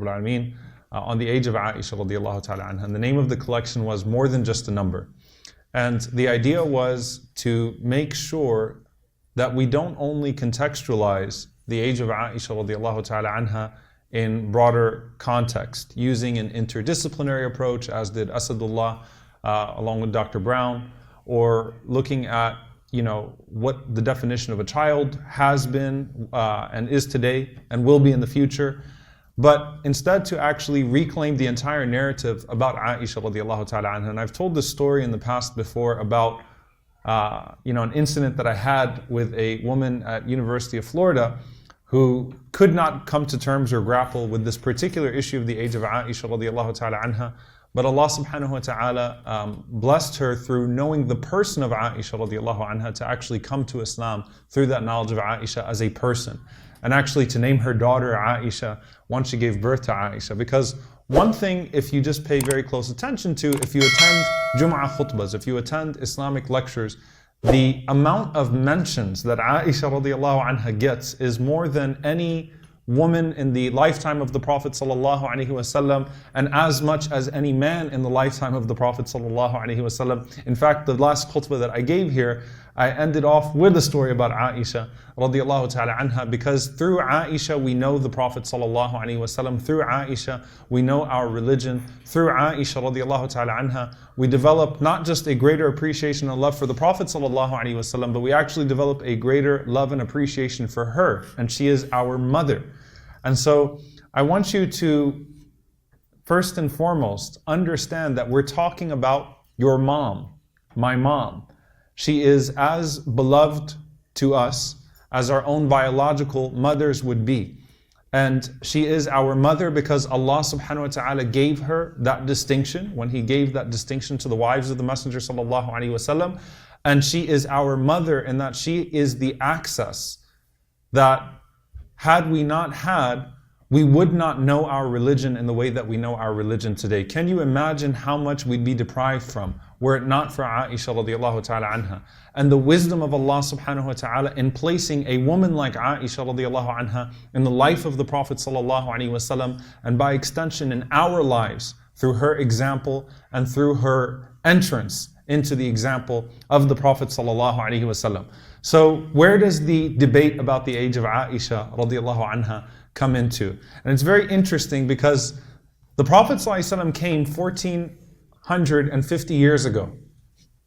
Rabbil Alameen, on the age of Aisha radiallahu ta'ala anha. And the name of the collection was More Than Just a Number. And the idea was to make sure that we don't only contextualize the age of Aisha radiallahu ta'ala anha in broader context, using an interdisciplinary approach, as did Asadullah along with Dr. Brown, or looking at what the definition of a child has been and is today and will be in the future, but instead to actually reclaim the entire narrative about Aisha radiallahu ta'ala anha. And I've told this story in the past before about an incident that I had with a woman at University of Florida who could not come to terms or grapple with this particular issue of the age of Aisha radiallahu ta'ala anha. But Allah subhanahu wa ta'ala blessed her through knowing the person of Aisha radiallahu anha to actually come to Islam through that knowledge of Aisha as a person. And actually to name her daughter Aisha once she gave birth to Aisha. Because one thing, if you just pay very close attention to, if you attend Jum'ah khutbahs, if you attend Islamic lectures, the amount of mentions that Aisha radiallahu anha gets is more than any woman in the lifetime of the Prophet sallallahu alaihi wasallam, and as much as any man in the lifetime of the Prophet sallallahu alaihi wasallam. In fact, the last khutbah that I gave here, I ended off with a story about Aisha radiallahu ta'ala anha, because through Aisha we know the Prophet sallallahu alaihi wasallam. Through Aisha we know our religion. Through Aisha radiallahu ta'ala anha we develop not just a greater appreciation and love for the Prophet sallallahu alaihi wasallam, but we actually develop a greater love and appreciation for her, and she is our mother. And so I want you to first and foremost understand that we're talking about your mom, my mom. She is as beloved to us as our own biological mothers would be. And she is our mother because Allah subhanahu wa ta'ala gave her that distinction when He gave that distinction to the wives of the Messenger sallallahu alaihi wasallam. And she is our mother in that she is the access that, had we not had, we would not know our religion in the way that we know our religion today. Can you imagine how much we'd be deprived from were it not for Aisha radiallahu ta'ala anha? And the wisdom of Allah subhanahu wa ta'ala in placing a woman like Aisha radiallahu anha in the life of the Prophet sallallahu alaihi wasallam, and by extension in our lives through her example and through her entrance into the example of the Prophet sallallahu alaihi wasallam. So where does the debate about the age of Aisha radiallahu anha come into? And it's very interesting because the Prophet ﷺ came 1450 years ago.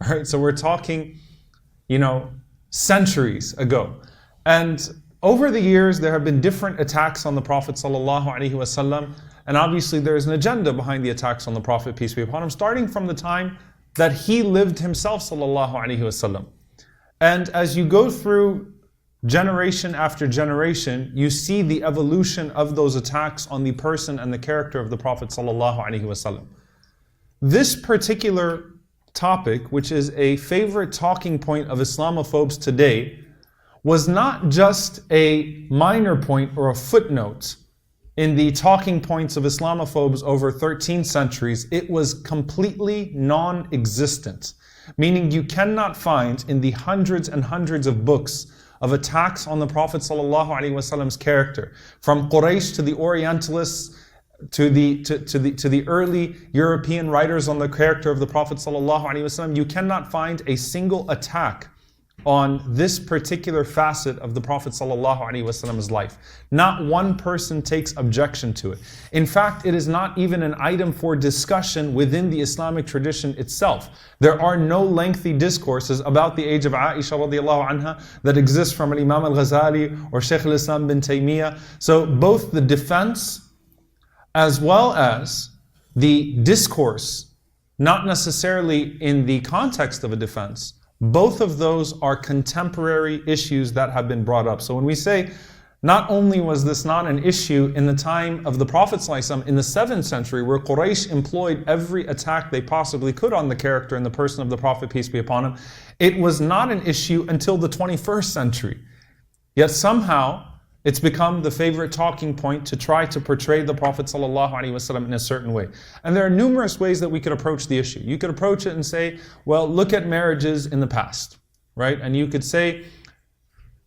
All right, so we're talking, centuries ago. And over the years, there have been different attacks on the Prophet ﷺ, and obviously there is an agenda behind the attacks on the Prophet, peace be upon him, starting from the time that he lived himself ﷺ. And as you go through generation after generation, you see the evolution of those attacks on the person and the character of the Prophet ﷺ. This particular topic, which is a favorite talking point of Islamophobes today, was not just a minor point or a footnote in the talking points of Islamophobes over 13 centuries. It was completely non-existent, meaning you cannot find in the hundreds and hundreds of books of attacks on the Prophet ﷺ's character, from Quraysh to the Orientalists to the early European writers on the character of the Prophet ﷺ, you cannot find a single attack on this particular facet of the Prophet ﷺ's life. Not one person takes objection to it. In fact, it is not even an item for discussion within the Islamic tradition itself. There are no lengthy discourses about the age of Aisha radiallahu anha that exist from Imam al-Ghazali or Shaykh al-Islam bin Taymiyyah. So both the defense as well as the discourse, not necessarily in the context of a defense, both of those are contemporary issues that have been brought up. So when we say, not only was this not an issue in the time of the Prophet ﷺ in the 7th century, where Quraysh employed every attack they possibly could on the character and the person of the Prophet, peace be upon him, it was not an issue until the 21st century. Yet somehow, it's become the favorite talking point to try to portray the Prophet ﷺ in a certain way. And there are numerous ways that we could approach the issue. You could approach it and say, well, look at marriages in the past, right? And you could say,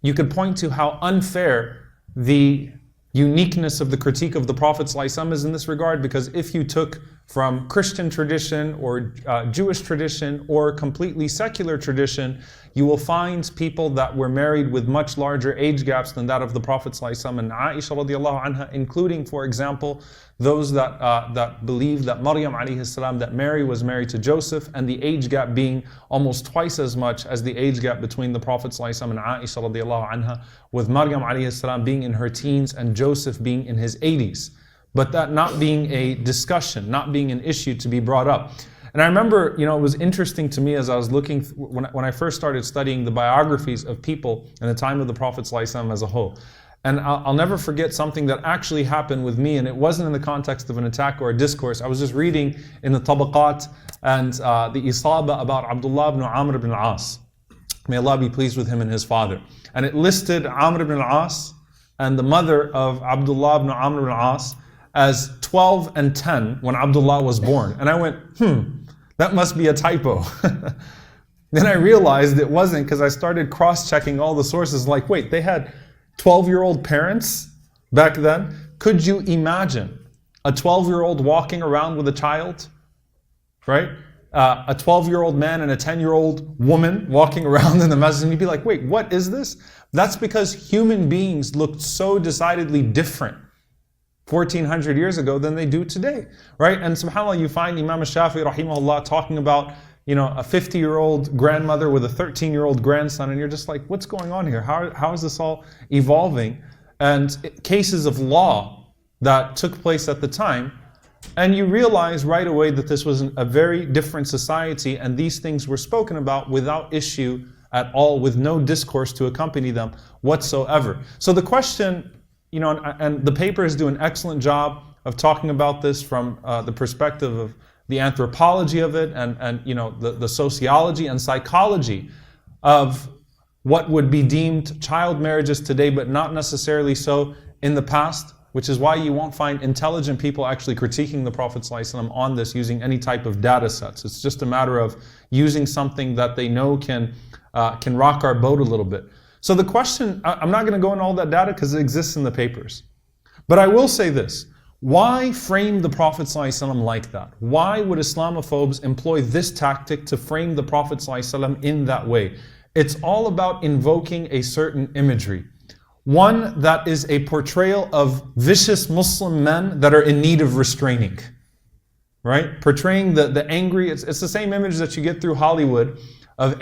you could point to how unfair the uniqueness of the critique of the Prophet ﷺ is in this regard, because if you took from Christian tradition or Jewish tradition or completely secular tradition, you will find people that were married with much larger age gaps than that of the Prophet ﷺ and Aisha radiallahu anha, including, for example, those that believe that Maryam alayhi salam, that Mary was married to Joseph, and the age gap being almost twice as much as the age gap between the Prophet ﷺ and Aisha radiallahu anha, with Maryam alayhi salam being in her teens and Joseph being in his 80s. But that not being a discussion, not being an issue to be brought up. And I remember, it was interesting to me as I was looking, when I first started studying the biographies of people in the time of the Prophet ﷺ as a whole. And I'll never forget something that actually happened with me, and it wasn't in the context of an attack or a discourse. I was just reading in the Tabaqat and the Isaba about Abdullah ibn Amr ibn al-As. May Allah be pleased with him and his father. And it listed Amr ibn al-As and the mother of Abdullah ibn Amr ibn al-As as 12 and 10 when Abdullah was born. And I went, that must be a typo. Then I realized it wasn't, because I started cross-checking all the sources, like, wait, they had 12-year-old parents back then? Could you imagine a 12-year-old walking around with a child? Right? A 12-year-old man and a 10-year-old woman walking around in the masjid, and you'd be like, wait, what is this? That's because human beings looked so decidedly different 1400 years ago than they do today, right? And subhanAllah, you find Imam Shafi'i rahimahullah talking about, a 50-year-old grandmother with a 13-year-old grandson, and you're just like, what's going on here? How is this all evolving? And cases of law that took place at the time, and you realize right away that this was a very different society, and these things were spoken about without issue at all, with no discourse to accompany them whatsoever. So the question, and the papers do an excellent job of talking about this from the perspective of the anthropology of it, and the sociology and psychology of what would be deemed child marriages today, but not necessarily so in the past, which is why you won't find intelligent people actually critiquing the Prophet ﷺ on this using any type of data sets. It's just a matter of using something that they know can rock our boat a little bit. So the question, I'm not going to go into all that data because it exists in the papers. But I will say this. Why frame the Prophet ﷺ like that? Why would Islamophobes employ this tactic to frame the Prophet ﷺ in that way? It's all about invoking a certain imagery. One that is a portrayal of vicious Muslim men that are in need of restraining. Right? Portraying the angry, it's the same image that you get through Hollywood of